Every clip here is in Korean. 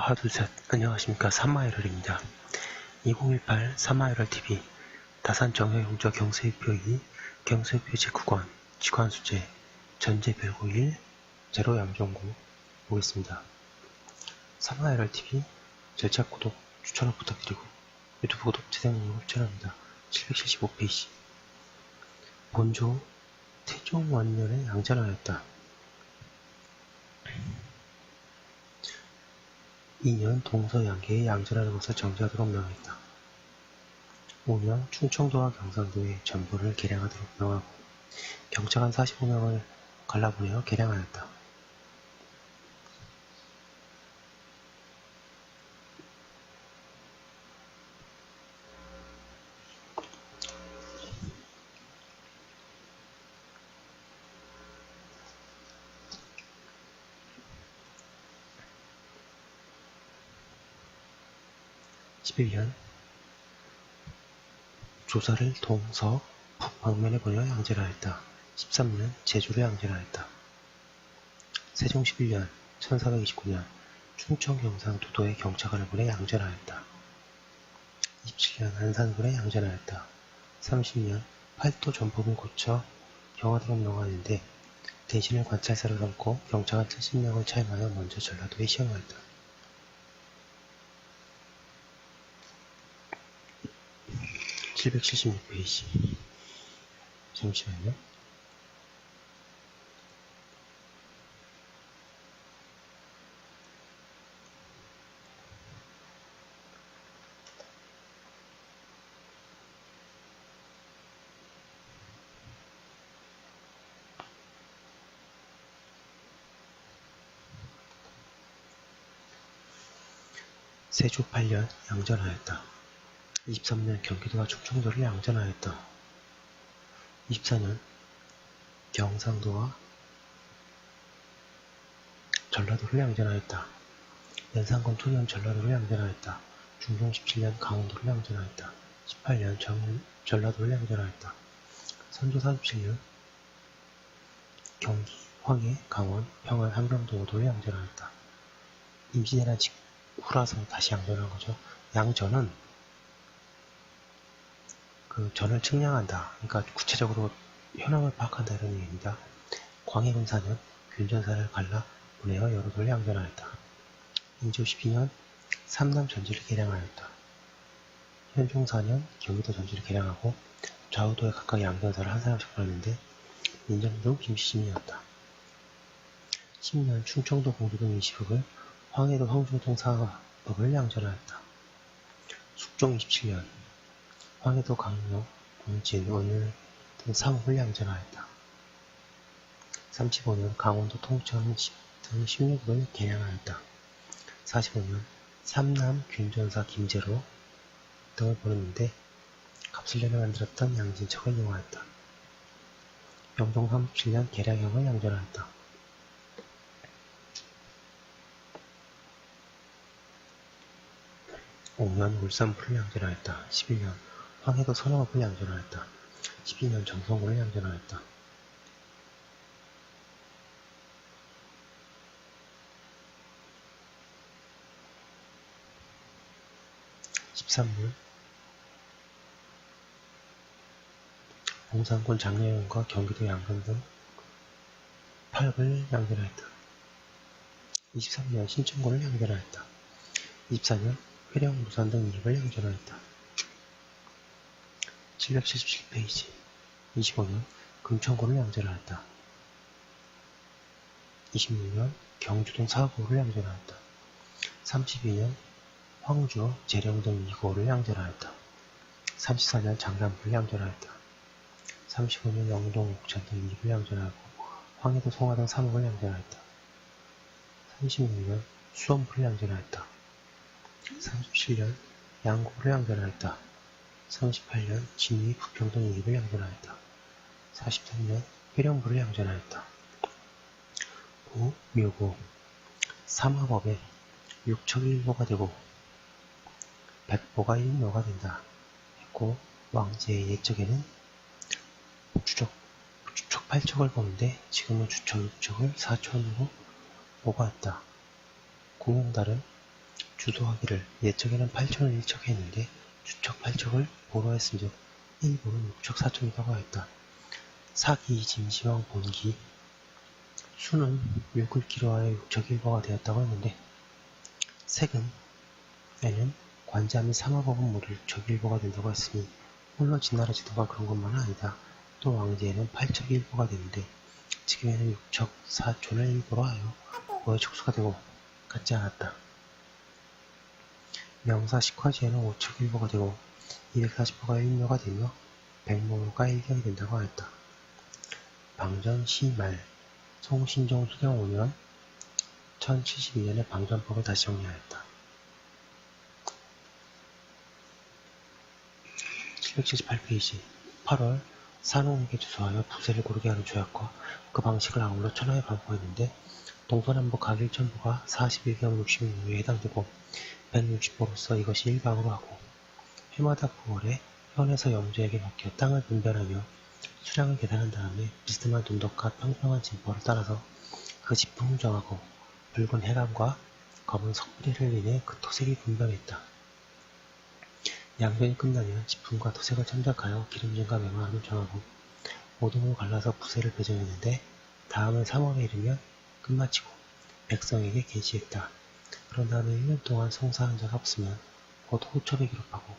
둘셋 안녕하십니까. 삼마이럴입니다. 2018 삼마이럴TV 다산 정형용적 경세입표2 경세입표 제9권 직관수제 전제별고 1 제로 양종구 보겠습니다. 삼마이럴TV 절차 구독, 추천을 부탁드리고 유튜브 구독, 재생능력 추천합니다. 775페이지 본조 태종원년에 양전하였다. 2년 동서양계에 양전하는 것을 정지하도록 명했다. 5년 충청도와 경상도에 전부를 개량하도록 명하고 경찰관 45명을 갈라보내어 개량하였다. (11년) 조사를 동서 북방면에 보내어 양전하였다. 13년 제주로 양전하였다. 세종 11년 1429년 충청 경상도도에 경찰관을 보내 양전하였다. 27년 안산군에 양전하였다. 30년 팔도 전법을 고쳐 경화도로 명하였는데 대신을 관찰사로 삼고 경찰관 70명을 차임하여 먼저 전라도에 시험하였다. 776페이지 잠시만요. 세조 8년 양전하였다. 23년 경기도와 충청도를 양전하였다. 24년 경상도와 전라도를 양전하였다. 연산군 2년 전라도를 양전하였다. 중종 17년 강원도를 양전하였다. 18년 전라도를 양전하였다. 선조 47년 경기, 황해, 강원, 평안, 함경도 5도를 양전하였다. 임진왜란 직후라서 다시 양전한 거죠. 양전은 그 전을 측량한다. 그러니까 구체적으로 현황을 파악한다 이런 얘기입니다. 광해군 4년 균전사를 갈라 보내어 여러 돌 양전하였다. 인조 12년 삼남 전지를 개량하였다. 현종 4년 경기도 전지를 개량하고 좌우도에 각각 양전사를 한 사람씩 보냈는데 민정도 김시심이었다. 10년 충청도 공주동 20흑을 황해도 황중동 4흑을 양전하였다. 숙종 27년 황해도 강릉, 공진, 원율 등 3흑을 양전하였다. 35년 강원도 통천 등 16흑을 개량하였다. 45년 삼남 균전사 김제로 등을 보냈는데 갑술련을 만들었던 양진척을 이용하였다. 영종 37년 계량형을 양전하였다. 5년 울산부를 양전하였다. 11년 황해도 선호읍을 양전하였다. 12년 정성군을 양전하였다. 13년 봉산군 장례원과 경기도 양금 등 8읍을 양전하였다. 23년 신천군을 양전하였다. 24년 회령, 무산 등 2읍을 양전하였다. 777페이지 25년 금천군을 양전하였다. 26년 경주동 4구를 양전하였다. 32년 황주, 재령 등 2구를 양전하였다. 34년 장남부를 양전하였다. 35년 영동, 옥천 등 2읍을 양전하고 황해도 송화 등 3읍을 양전하였다. 36년 수원부를 양전하였다. 37년 양구를 양전하였다. 38년 진위, 부평 등 2읍을 양전하였다. 43년 회령부를 양전하였다. 부, 묘고, 삼화법에 6척이 1모가 되고 100보가 1모가 된다 했고 왕제의 옛적에는 주척 8척을 보는데 지금은 주척 6척을 4척으로 모아왔다. 공용달은 주소하기를 예측에는 8척을 일척했는데 주척 8척을 보로 했은즉 일부는 6척 4척이라고 하였다. 사기 진시황 본기 수는 6을 기로하여 6척 일보가 되었다고 했는데 색은에는 관자 및 사마법은 모두 6척 일보가 된다고 했으니 물론 진나라 지도가 그런 것만은 아니다. 또 왕제에는 8척 일보가 되는데 지금에는 6척 4촌을 일보로 하여 5의 촉수가 되고 같지 않았다. 명사 식화지에는 5척 일보가 되고 240호가 일묘가 되며 100모가 일경이 된다고 하였다. 방전 시말 송신종 수령 5년 1072년에 방전법을 다시 정리하였다. 778페이지 8월 산홍에게 주소하여 부세를 고르게 하는 조약과 그 방식을 아울러 천하에 반포했는데 동서남북 각일천부가 41경 60년에 해당되고 160호로서 이것이 일방으로 하고 해마다 9월에 현에서 영주에게 맡겨 땅을 분변하며 수량을 계산한 다음에 비스듬한 돈독과 평평한 진포를 따라서 그 지품을 정하고 붉은 해감과 검은 석뿌리를 인해 그 토색이 분변했다. 양변이 끝나면 지품과 토색을 참작하여 기름진과 맹화를 정하고 모둠으로 갈라서 부세를 배정했는데 다음은 3월에 이르면 끝마치고 백성에게 계시했다. 그런 다음에 1년 동안 성사한 자가 없으면 곧 호첩에 기록하고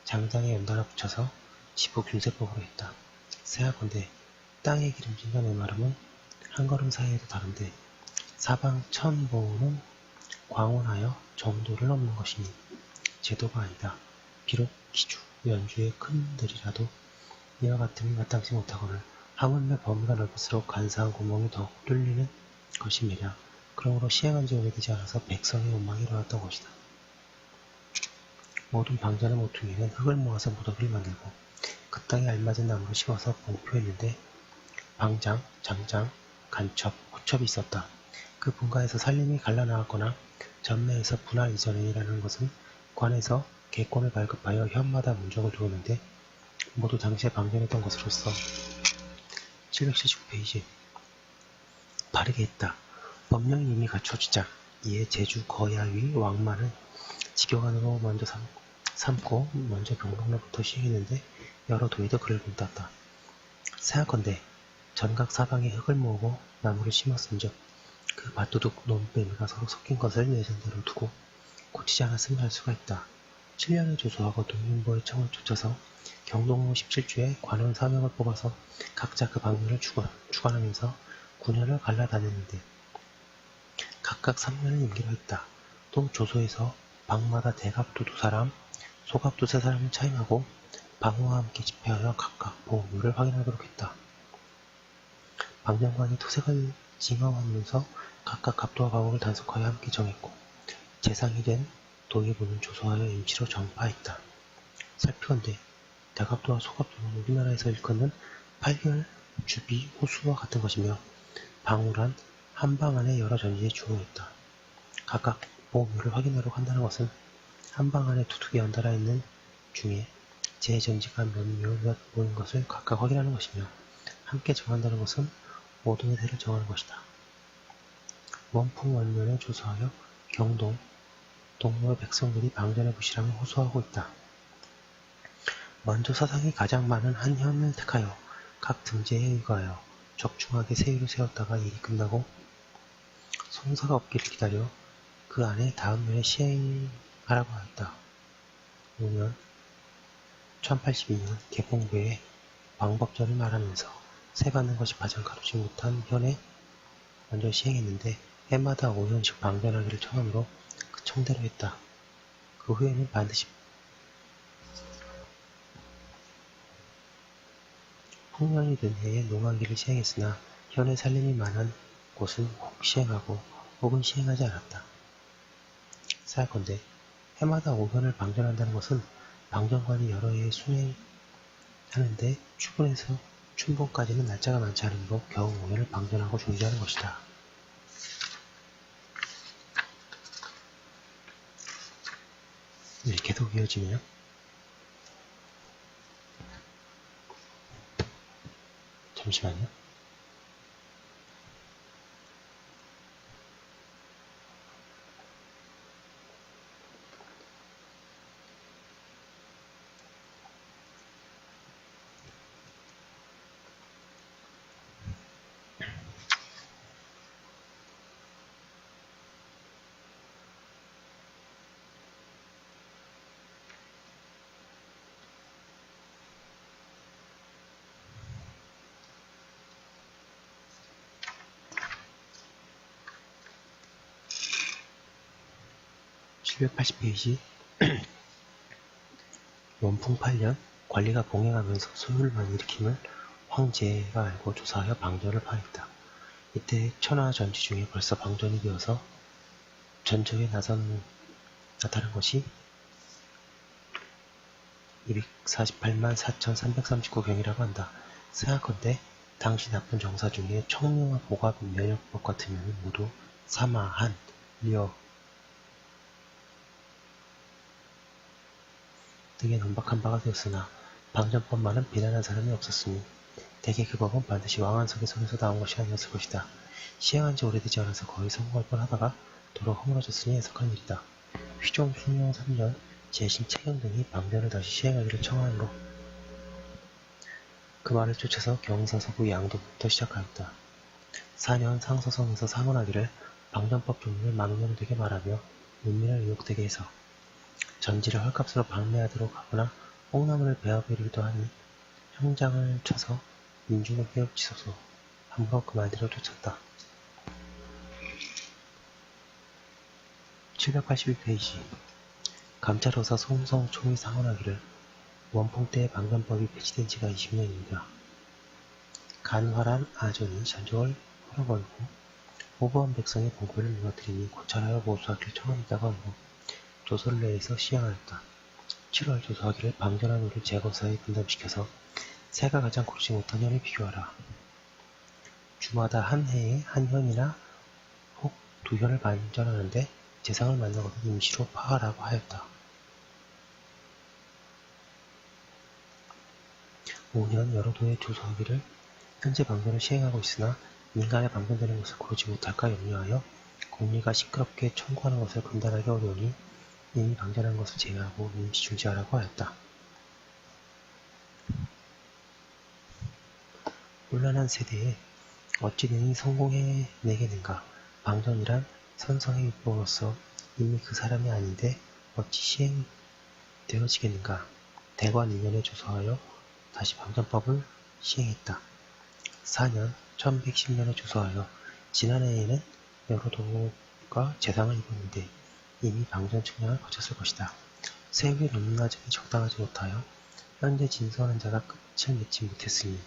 장장에 연달아 붙여서 지부 균세법으로 했다. 세하건대 땅의 기름진과 메마름은 한 걸음 사이에도 다른데 사방 천보는 광원하여 정도를 넘는 것이니 제도가 아니다. 비록 기주, 연주의 큰 들이라도 이와 같음이 마땅치 못하거늘 하물며 범위가 넓을수록 간사한 구멍이 더욱 뚫리는 것임이랴. 그러므로 시행한 지 오래되지 않아서 백성의 원망이 일어났던 것이다. 모든 방전의 모퉁이는 흙을 모아서 무더기를 만들고 그 땅에 알맞은 나무를 심어서 봉표했는데 방장, 장장, 간첩, 호첩이 있었다. 그 분가에서 살림이 갈라나왔거나 전매에서 분할 이전이라는 것은 관에서 개권을 발급하여 현마다 문적을 두었는데 모두 당시에 방전했던 것으로서 779페이지 바르게 했다. 법령이 이미 갖춰지자 이에 제주 거야위 왕만은 직교관으로 먼저 삼고 먼저 경동로부터 시행했는데 여러 도에도 그를 본땄다. 세하건대 전각 사방에 흙을 모으고 나무를 심었은즉 그 밭도둑 논뱀이가 서로 섞인 것을 예전대로 두고 고치지 않았으면 할 수가 있다. 7년에 조소하고 동문보의 청을 쫓아서 경동로 17주에 관원 4명을 뽑아서 각자 그 방면을 주관하면서 9년을 갈라다녔는데 각각 3년을 임기로 했다. 또 조소에서 방마다 대갑도 2사람, 소갑도 3사람을 차임하고 방호와 함께 집회하여 각각 보험료를 확인하도록 했다. 방정관이 토색을 징하하면서 각각 갑도와 방호를 단속하여 함께 정했고 재상이 된 도의부는 조소하여 임시로 정파했다. 살피건대 대갑도와 소갑도는 우리나라에서 일컫는 8개월 주비 호수와 같은 것이며 방호란 한방 안에 여러 전지에 주어있다. 각각 보험료를 확인하러 간다는 것은 한방 안에 두둑이 연달아 있는 중에 제 전지가 몇 모인 것을 각각 확인하는 것이며 함께 정한다는 것은 모둠의 세를 정하는 것이다. 원풍 원면에 조소하여 경동, 동로의 백성들이 방전의 부실함을 호소하고 있다. 먼저 사상이 가장 많은 한 현을 택하여 각 등지에 의거하여 적중하게 세율을 세웠다가 일이 끝나고 송사가 없기를 기다려 그 안에 다음 면에 시행하라고 하였다. 5년 1082년 개봉부에 방법전을 말하면서 세받는 것이 가장 가루지 못한 현에 먼저 시행했는데 해마다 5년씩 방전하기를 청하므로 그 청대로 했다. 그 후에는 반드시 풍년이 든 해에 농한기를 시행했으나 현에 살림이 많은 곳은 혹 시행하고 혹은 시행하지 않았다. 사약건대 해마다 5년을 방전한다는 것은 방전관이 여러 해에 순행하는데 추분에서 춘봉까지는 날짜가 많지 않으므로 겨우 5년을 방전하고 중지하는 것이다. 네, 계속 이어지네요. 잠시만요. 780페이지 원풍 8년 관리가 봉행하면서 소율만 일으킴을 황제가 알고 조사하여 방전을 파했다. 이때 천하 전지 중에 벌써 방전이 되어서 전적에 나타난 것이 248만 4,339경이라고 한다. 생각컨대 당시 나쁜 정사 중에 청룡화 보갑 면역법 같으면 모두 사마, 한, 려 등에 논박한 바가 되었으나 방전법만은 비난한 사람이 없었으니 대개 그 법은 반드시 왕한석의 손에서 나온 것이 아니었을 것이다. 시행한 지 오래되지 않아서 거의 성공할 뻔하다가 도로 허물어졌으니 해석한 일이다. 휘종 숭령 3년 재신 채경 등이 방전을 다시 시행하기를 청하므로 그 말을 쫓아서 경서 서부 양도부터 시작하였다. 4년 상서성에서 상언하기를 방전법 종류를 망령되게 말하며 문민을 의혹되게 해서 전지를 헐값으로 방매하도록 하거나 뽕나무를 베어버리기도 하니 형장을 쳐서 민중을 깨우치소서 함부로 그 말대로 쫓았다. 781페이지 감찰로사 송성 총이 상언하기를 원풍 때의 방전법이 폐지된 지가 20년입니다. 간활한 아전이 전적을 헐어버리고 오버한 백성의 봉고를 무너뜨리니 고찰하여 모수하기를 청합니다가 아니고 조선 내에서 시행하였다. 7월 조사하기를 방전한 우를 제거사에 분담시켜서 새가 가장 고르지 못한 년을 비교하라. 주마다 한 해에 한 현이나 혹 두 현을 방전하는데 재상을 만나거든 임시로 파하라고 하였다. 5년 여러 도의 조사하기를 현재 방전을 시행하고 있으나 민간에 방전되는 것을 고르지 못할까 염려하여 공리가 시끄럽게 청구하는 것을 금단하기 어려우니 이미 방전한 것을 제외하고 임시 중지하라고 하였다. 혼란한 세대에 어찌 능히 성공해내겠는가. 방전이란 선성의 율법으로서 이미 그 사람이 아닌데 어찌 시행되어지겠는가. 대관 2년에 조사하여 다시 방전법을 시행했다. 4년 1110년에 조사하여 지난해에는 여러 도가 재상을 입었는데 이미 방전 측량을 거쳤을 것이다. 세후의 높낮음이 적당하지 못하여 현재 진선한 자가 끝을 맺지 못했으니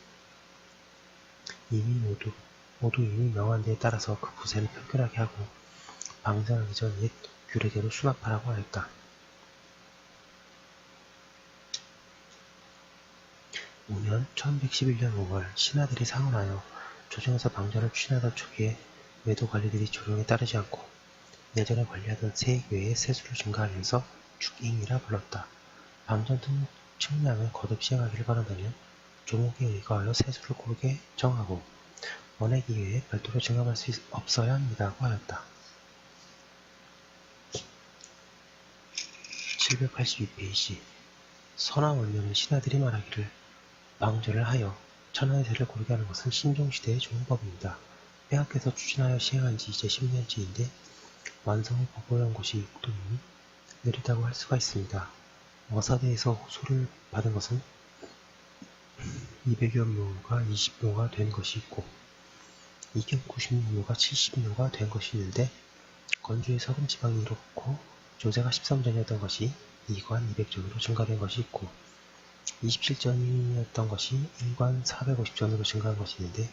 이미 모두 이미 명한 데에 따라서 그 부세를 편결하게 하고 방전하기 전 옛 규례대로 수납하라고 하였다. 5년 1111년 5월 신하들이 상언하여 조정에서 방전을 추진하던 초기에 외도 관리들이 조정에 따르지 않고 예전에 관리하던 세액 외에 세수를 증가하면서 축잉이라 불렀다. 방전 측량을 거듭 시행하기를 바란다면 조목에 의거하여 세수를 고르게 정하고 원액 이외에 별도로 증감할 수 없어야 합니다고 하였다. 782페이지 선화원년의 신하들이 말하기를 방전을 하여 천하의 세를 고르게 하는 것은 신종시대의 좋은 법입니다. 빼앗겨서 추진하여 시행한 지 이제 10년째인데 완성을 보고한 곳이 육도이니 느리다고 할 수가 있습니다. 어사대에서 호소를 받은 것은 200여 묘가 20묘가 된 것이 있고 이경 96묘가 70묘가 된 것이 있는데 건주의 서금 지방이 이렇고 조세가 13전이었던 것이 2관 200전으로 증가된 것이 있고 27전이었던 것이 1관 450전으로 증가한 것이 있는데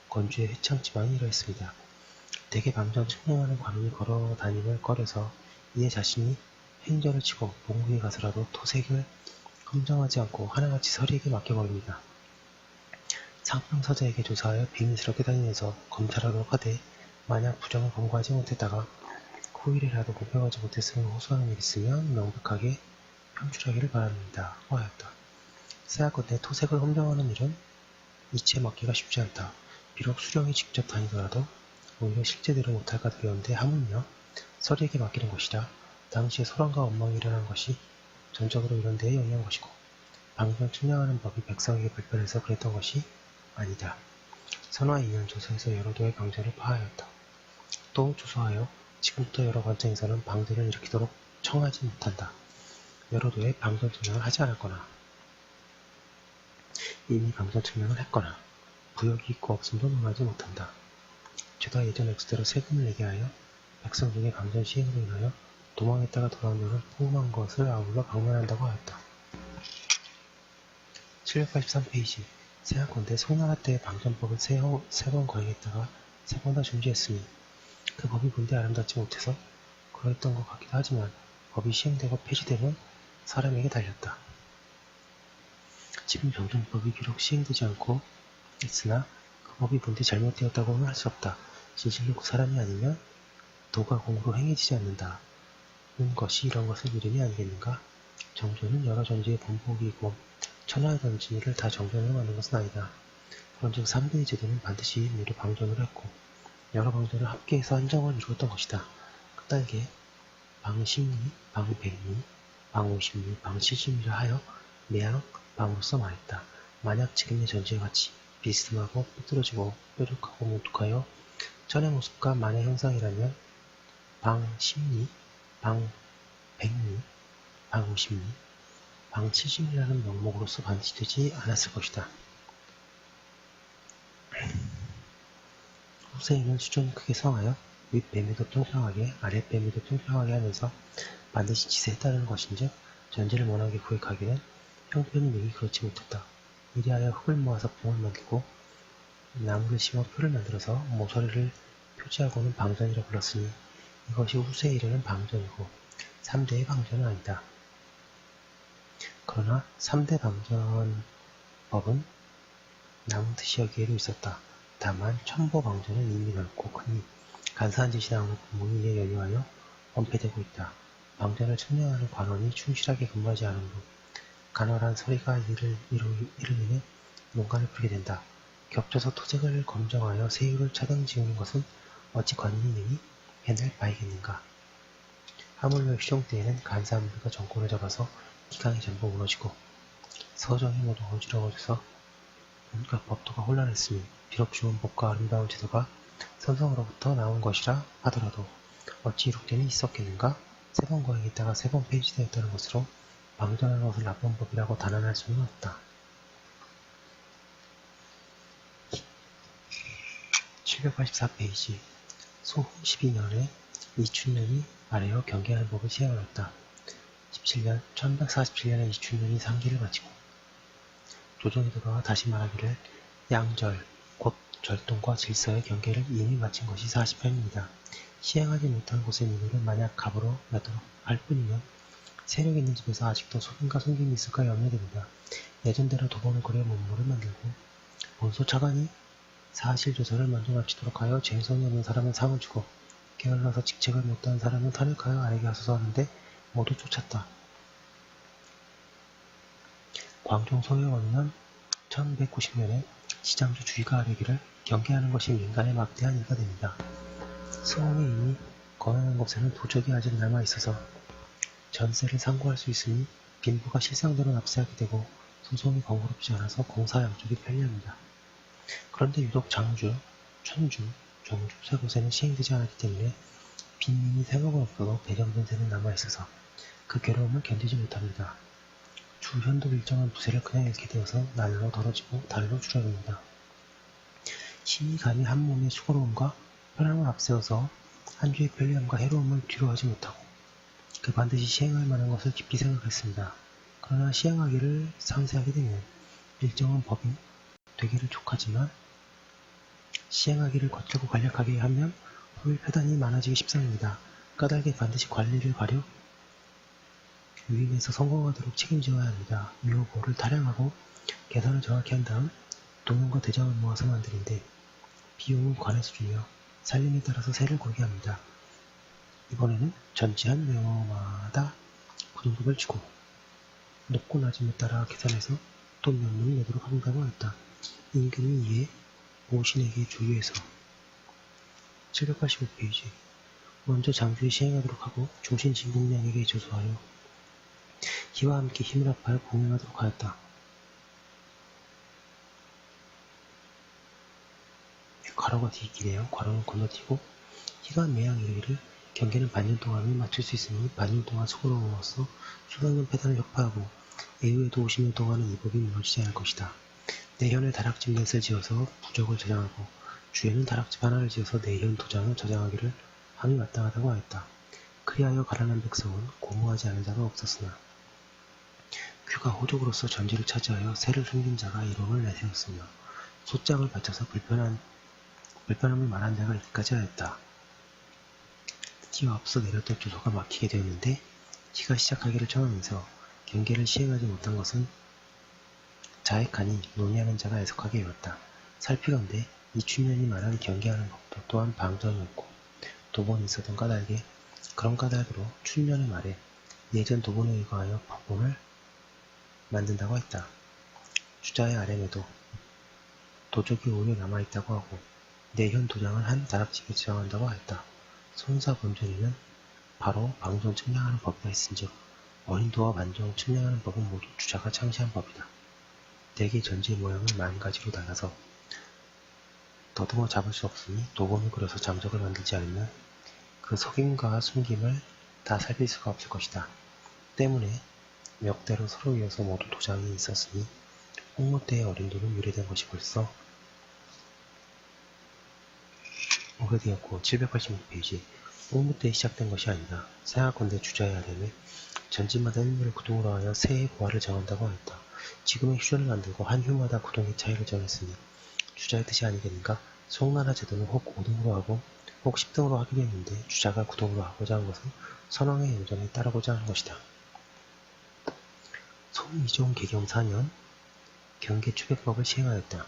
건주의 회창 지방이 이러했습니다. 대개 방전 측량하는 관원이 걸어다님을 꺼려서 이에 자신이 행전을 치고 봉구에 가서라도 토색을 검정하지 않고 하나같이 서리에게 맡겨버립니다. 상평서자에게 조사하여 비밀스럽게 다니면서 검찰하도록 하되 만약 부정을 검거하지 못했다가 후일이라도 목표하지 못했으면 호소하는 일이 있으면 명백하게 형출하기를 바랍니다. 하였다. 세하건대 토색을 검정하는 일은 이체 맡기가 쉽지 않다. 비록 수령이 직접 다니더라도 오히려 실제대로 못할까 두려운데 하물며 서리에게 맡기는 것이라 당시에 소란과 엉망이 일어난 것이 전적으로 이런 데에 영리한 것이고 방전 측량하는 법이 백성에게 불편해서 그랬던 것이 아니다. 선화 2년 조사에서 여러 도의 방전을 파하였다. 또 조사하여 지금부터 여러 관청에서는 방전을 일으키도록 청하지 못한다. 여러 도의 방전 측량을 하지 않았거나 이미 방전 측량을 했거나 부역이 있고 없음도 논하지 못한다. 죄다 예전 액수대로 세금을 내게 하여 백성 중의 방전 시행으로 인하여 도망했다가 돌아온 자는 포함한 것을 아울러 방면한다고 하였다. 783페이지 생각건대 송나라 때의 방전법을 세 번 거행했다가 세 번 다 중지했으니 그 법이 본디 아름답지 못해서 그러했던 것 같기도 하지만 법이 시행되고 폐지되면 사람에게 달렸다. 지금 병정법이 비록 시행되지 않고 있으나 그 법이 본디 잘못되었다고는 할 수 없다. 진실로 그 사람이 아니면 도가 공으로 행해지지 않는다. 는 것이 이런 것을 이름이 아니겠는가? 정조는 여러 전지의 본복이고 천하의 전지를 다 정전으로 만든 것은 아니다. 그런즉 3대의 제도는 반드시 모두 방전으로 했고 여러 방전을 합계해서 한정을 이루었던 것이다. 끝날게 방십리, 방백리, 방오십리, 방칠십리를 하여 매양 방으로서 말했다. 만약 지금의 전지와 같이 비스듬하고 삐뚤어지고 뾰족하고 무뚝하여 전의 모습과 만의 형상이라면 방십리, 방백리, 방오십리, 방칠십리라는 명목으로서 반드시 되지 않았을 것이다. 후세인은 수존이 크게 성하여 윗뱀이도 평평하게 아랫뱀이도 평평하게 하면서 반드시 지세에 따르는 것인즉 전지를 원하게 구획하기는 형편이 매기 그렇지 못했다. 이리 하여 흙을 모아서 봉을 만들고 나무를 심어 표를 만들어서 모서리를 표지하고는 방전이라 불렀으니 이것이 후세에 이르는 방전이고 3대의 방전은 아니다. 그러나 3대 방전법은 나무듯이 여기에도 있었다. 다만 천보방전은 이미 넓고 크니 간사한 짓이 나오는 구멍이 이에 연유하여 원패되고 있다. 방전을 측량하는 관원이 충실하게 근무하지 않으므로 간헐한 소리가 이를 인해 농간을 부리게 된다. 겹쳐서 토색을 검정하여 세율을 차등 지우는 것은 어찌 관인이 해낼 바이겠는가. 하물며 휴종 때에는 간사함들과 정권을 잡아서 기강이 전부 무너지고 서정이 모두 어지러워져서 온갖 법도가 혼란했으니 비록 좋은 법과 아름다운 제도가 선성으로부터 나온 것이라 하더라도 어찌 이룩됨이 있었겠는가? 세 번 거행했다가 세 번 폐지되었다는 것으로 방전하는 것을 나쁜 법이라고 단언할 수는 없다. 784페이지 소후 12년에 이춘년이 아래어 경계하는 법을 시행하였다. 1147년에 이춘년이 상기를 마치고 조정이 돌아와 다시 말하기를 양절, 곧 절동과 질서의 경계를 이미 마친 것이 40편입니다. 시행하지 못한 곳의 민호를 만약 갑으로 나도록 할 뿐이면 세력 있는 집에서 아직도 속임과 숨김이 있을까 염려됩니다. 예전대로 도범을 그려 문물을 만들고 본소 차관이 사실조사를 먼저 마치도록 하여 쟁성이 없는 사람은 상을 주고 게을러서 직책을 못다한 사람은 탄핵하여 아래게 하소서 하는데 모두 쫓았다. 광종 소요원은 1190년에 시장주 주의가 아뢰기를 경계하는 것이 민간의 막대한 일가 됩니다. 수홍이 이미 거행한 곳에는 도적이 아직 남아있어서 전세를 상고할 수 있으니 빈부가 실상대로 납세하게 되고 소송이 번거롭지 않아서 공사 양쪽이 편리합니다. 그런데 유독 장주, 천주, 종주 세 곳에는 시행되지 않았기 때문에 빈민이 세목은 없어도 배정된 세는 남아있어서 그 괴로움을 견디지 못합니다. 주현도 일정한 부세를 그냥 잃게 되어서 날로 덜어지고 달로 줄어듭니다. 신이 감히 한 몸의 수고로움과 편함을 앞세워서 한 주의 편리함과 해로움을 뒤로하지 못하고 그 반드시 시행할 만한 것을 깊이 생각했습니다. 그러나 시행하기를 상세하게 되면 일정한 법이 되기를 족하지만 시행하기를 거칠고 간략하게 하면 후일 폐단이 많아지기 십상입니다. 까닭에 반드시 관리를 가려 유인해서 성공하도록 책임져야 합니다. 유효보를 타량하고 계산을 정확히 한 다음 동원과 대장을 모아서 만드는데 비용은 관의 수준이며 살림에 따라서 세를 고르게 합니다. 이번에는 전지한 명마다 부등급을 주고 높고 낮음에 따라 계산해서 돈 몇 놈이 내도록 한다고 했다. 임금이 이에 모신에게 조유해서 785페이지 먼저 장주에 시행하도록 하고 중신 진국량에게 조소하여 희와 함께 힘을 합하여 공명하도록 하였다. 괄호가 뒤기네요. 괄호는 건너뛰고 희가 매양 이르기를 경계는 반년 동안을 맞출 수 있으니 반년 동안 수고로움으로써 수백년 패단을 혁파하고 애후에도 50년 동안은 이 법이 무너지지 않을 것이다. 내현에 다락집 넷을 지어서 부적을 저장하고 주에는 다락집 하나를 지어서 내현 도장을 저장하기를 함이 마땅하다고 하였다. 그리하여 가난한 백성은 고무하지 않은 자가 없었으나 큐가 호족으로서 전지를 차지하여 새를 숨긴 자가 이론을 내세웠으며 소장을 바쳐서 불편함을 말한 자가 있기까지 하였다. 드디어 앞서 내렸던 주소가 막히게 되었는데 시가 시작하기를 청하면서 경계를 시행하지 못한 것은 자액하니 논의하는 자가 애석하게 여겼다. 살피건대 이 춘년이 말한 경계하는 법도 또한 방전이었고 도본이 있었던 까닭에 그런 까닭으로 춘년의 말에 예전 도본에 의거하여 법본을 만든다고 했다. 주자의 아렘에도 도적이 오히려 남아있다고 하고 내현 도장을 한 다락집에 저장한다고 하였다. 손사본전에는 바로 방종 측량하는 법이 있은즉 어린도와 만종 측량하는 법은 모두 주자가 창시한 법이다. 대개 전지의 모양은 만 가지로 달라서 더듬어 잡을 수 없으니 도본을 그려서 장적을 만들지 않으면 그 속임과 숨김을 다 살필 수가 없을 것이다. 때문에 멱대로 서로 이어서 모두 도장이 있었으니 홍무 때의 어린도는 유래된 것이 벌써 오래되었고 786페이지 홍무 때에 시작된 것이 아니다. 생각건대 주자의 아렘에 전지마다 일부를 구동으로 하여 새의 고하를 정한다고 하였다. 지금의 휴전을 만들고 한 휴마다 구동의 차이를 정했으니 주자의 뜻이 아니겠는가? 송나라 제도는 혹 5등으로 하고 혹 10등으로 하기로 했는데 주자가 9등으로 하고자 한 것은 선왕의 요정에 따르고자 하는 것이다. 송이종 개경 4년 경계추백법을 시행하였다.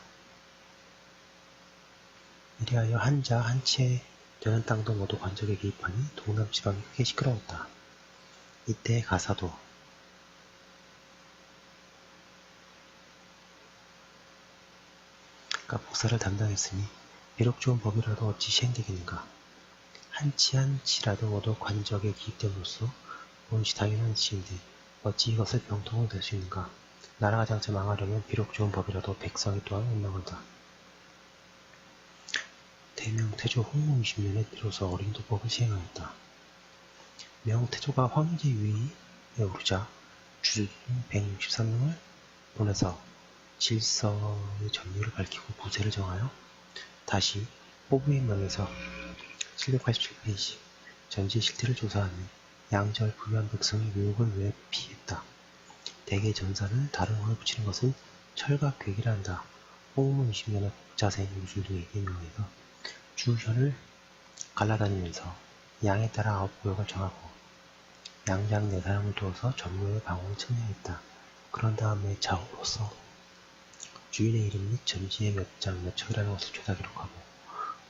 이리하여 한자 한치에 되는 땅도 모두 관적에 개입하니 동남 지방이 크게 시끄러웠다. 이때 가사도 복사를 담당했으니 비록 좋은 법이라도 어찌 시행되겠는가. 한치 한치라도 모두 관적에 기입됨으로써 무엇이 당연한 이치인데 어찌 이것을 병통으로 될 수 있는가. 나라가 장차 망하려면 비록 좋은 법이라도 백성이 또한 원망한다. 대명태조 홍무 20년에 비로소 어린도법을 시행하였다. 명태조가 황제 위에 오르자 주준 163명을 보내서 질서의 전율을 밝히고 부세를 정하여 다시 호부의 명에서 787페이지 전지의 실태를 조사하는 양절 부유한 백성의 유혹을 왜 피했다. 대개 전사를 다른 호에 붙이는 것은 철갑괴기라 한다. 홍무 20년의 자세인 유술등에게 명해서 주현을 갈라다니면서 양에 따라 9구역을 정하고 양장 4사람을 두어서 전무의 방어를 측량했다. 그런 다음에 좌우로서 주인의 이름 및 전지의 몇 장 몇 척이라는 것을 죄다 기록하고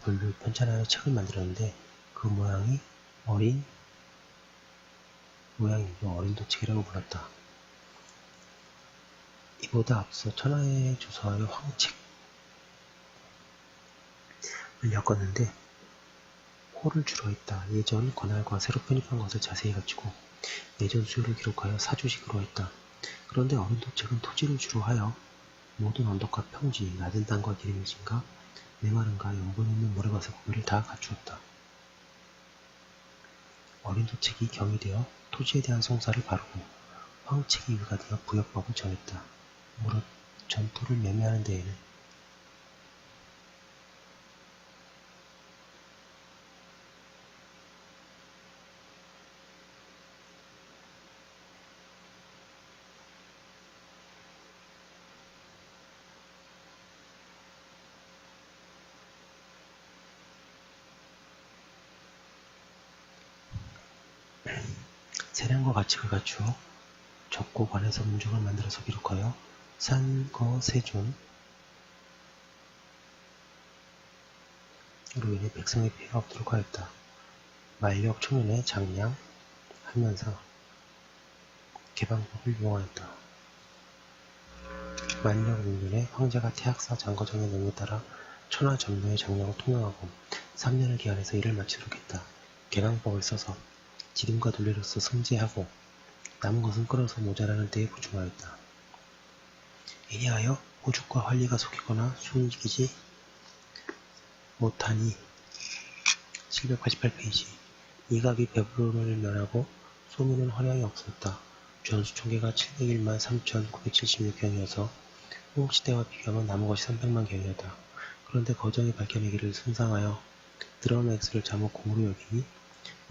분류 편찬하여 책을 만들었는데 그 모양이 어린도책이라고 불렀다. 이보다 앞서 천하에 조사하여 황책을 엮었는데 호를 주로 했다. 예전 권할과 새로 편입한 것을 자세히 갖추고 예전 수요를 기록하여 사주식으로 했다. 그런데 어린도책은 토지를 주로 하여 모든 언덕과 평지, 낮은 땅과 기름진가, 메마른가, 연분 있는 모래밭의 구별을 다 갖추었다. 어린도책이 경이되어 토지에 대한 송사를 바르고 황책이 위가 되어 부역법을 정했다. 무릇 전토를 매매하는 데에는 세량과 가책을 갖추어 적고 관에서 문적을 만들어서 기록하여 산거세존 으로 인해 백성의 피해가 없도록 하였다. 만력 초년에 장량 하면서 개방법을 이용하였다. 만력 6년에 황제가 태학사 장거정의 명에 따라 천하 전무의 장량을 통용하고 3년을 기한해서 일을 마치도록 했다. 개방법을 써서 지름과 둘레로서 승제하고 남은 것은 끌어서 모자라는 때에 보충하였다. 이리하여 오죽과 활리가 속이거나 숨기지 못하니 788페이지 이각이 배부름을 면하고 소민은 허량이 없었다. 전수 총계가 701만 3,976경이어서 홍시대와 비교하면 남은 것이 300만 경이었다. 그런데 거정이 밝혀내기를 손상하여 드러운 X를 잘못 공으로 여기니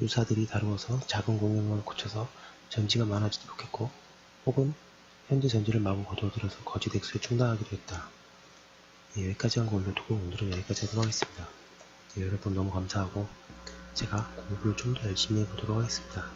유사들이 다루어서 작은 공격만 고쳐서 전지가 많아지도록 했고, 혹은 현재 전지를 마구 거둬들여서 거짓 액수에 충당하기도 했다. 예, 여기까지 한 거 올려두고 오늘은 여기까지 하도록 하겠습니다. 예, 여러분 너무 감사하고 제가 공부를 좀 더 열심히 해보도록 하겠습니다.